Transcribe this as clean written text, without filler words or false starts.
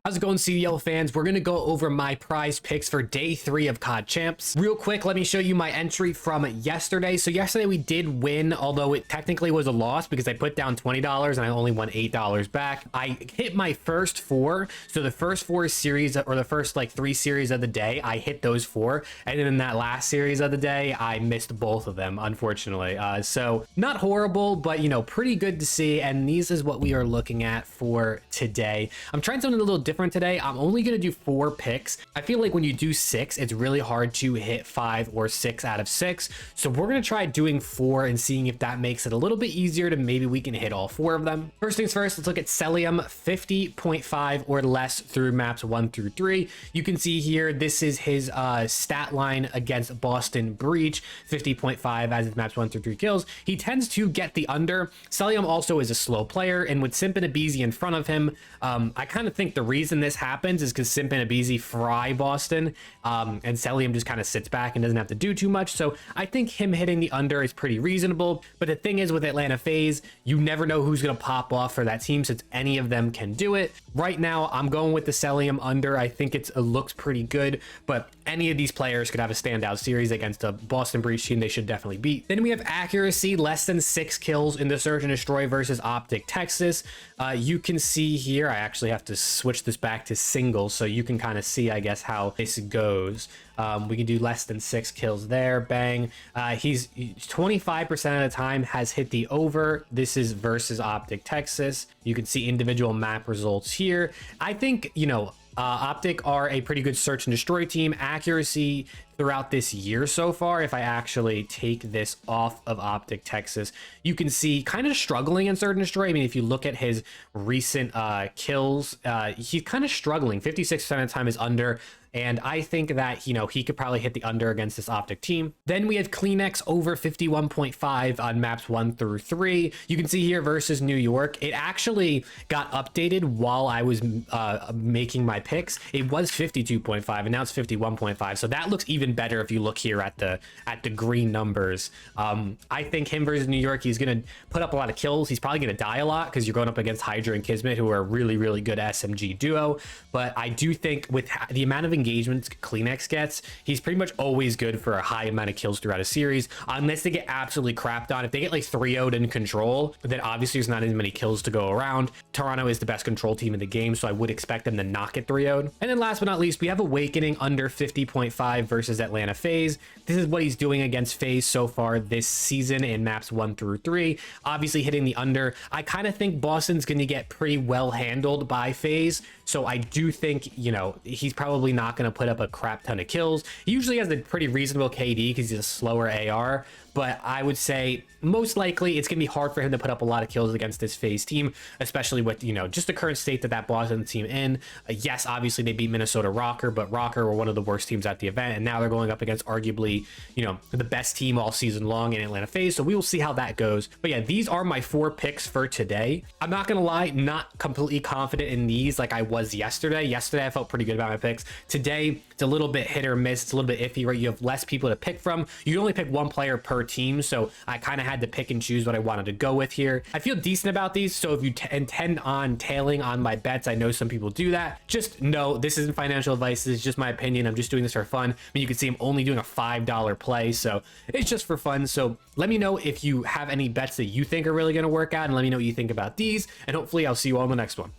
How's it going, CDL fans? We're going to go over my prize picks for day 3 of Cod Champs. Real quick, let me show you my entry from yesterday. So yesterday we did win, although it technically was a loss because I put down $20 and I only won $8 back. I hit my first 4. So the first 4 series, or the first like 3 series of the day, I hit those 4. And then in that last series of the day, I missed both of them, unfortunately. So not horrible, but you know, pretty good to see. And these is what we are looking at for today. I'm trying something a little different today. I'm only going to do 4 picks. I feel like when you do 6, it's really hard to hit 5 or 6 out of 6. So we're going to try doing 4 and seeing if that makes it a little bit easier to maybe we can hit all 4 of them. First things first, let's look at Celium 50.5 or less through maps 1 through 3. You can see here, this is his stat line against Boston Breach, 50.5 as his maps 1 through 3 kills. He tends to get the under. Celium also is a slow player, and with Simp and Abizi in front of him, I kind of think the reason this happens is because Simp and Abizi fry Boston, and Celium just kind of sits back and doesn't have to do too much. So I think him hitting the under is pretty reasonable. But the thing is, with Atlanta FaZe, you never know who's going to pop off for that team, since any of them can do it. Right now, I'm going with the Celium under. I think it looks pretty good, but any of these players could have a standout series against a Boston Breach team they should definitely beat. Then we have accuracy, less than 6 kills in the Search and Destroy versus Optic Texas. You can see here, I actually have to switch this back to singles so you can kind of see, I guess, how this goes. We can do less than 6 kills there. Bang. He's 25% of the time has hit the over. This is versus Optic Texas. You can see individual map results here. I think, you know, Optic are a pretty good search and destroy team. Accuracy throughout this year so far, if I actually take this off of Optic Texas, you can see kind of struggling in search and destroy. I mean, if you look at his recent kills, he's kind of struggling. 56% of the time is under. And I think that, you know, he could probably hit the under against this Optic team. Then we have Kleenex over 51.5 on maps 1 through 3. You can see here versus New York, it actually got updated while I was making my picks. It was 52.5 and now it's 51.5. So that looks even better if you look here at the green numbers. I think him versus New York, he's going to put up a lot of kills. He's probably going to die a lot because you're going up against Hydra and Kismet, who are a really, really good SMG duo. But I do think with the amount of engagements Kleenex gets, he's pretty much always good for a high amount of kills throughout a series, unless they get absolutely crapped on. If they get like 3-0'd in control, then obviously there's not as many kills to go around. Toronto is the best control team in the game, so I would expect them to not get 3-0'd. And then last but not least, we have Awakening under 50.5 versus Atlanta FaZe. This is what he's doing against FaZe so far this season in maps 1 through 3. Obviously hitting the under. I kind of think Boston's going to get pretty well handled by FaZe, so I do think, you know, he's probably not going to put up a crap ton of kills. He usually has a pretty reasonable KD because he's a slower AR, but I would say most likely it's going to be hard for him to put up a lot of kills against this FaZe team, especially with, you know, just the current state that Boston team in. Yes, obviously they beat Minnesota Rocker, but Rocker were one of the worst teams at the event, and now they're going up against arguably, you know, the best team all season long in Atlanta FaZe, so we will see how that goes. But yeah, these are my 4 picks for today. I'm not going to lie, not completely confident in these like I was yesterday. Yesterday I felt pretty good about my picks. Today it's a little bit hit or miss. It's a little bit iffy, right? You have less people to pick from. You can only pick 1 player per team, so I kind of had to pick and choose what I wanted to go with here. I feel decent about these, so if you intend on tailing on my bets, I know some people do that. Just know this isn't financial advice. This is just my opinion. I'm just doing this for fun. I mean, you can see I'm only doing a $5 play, so it's just for fun. So let me know if you have any bets that you think are really going to work out, and let me know what you think about these, and hopefully I'll see you all in the next one.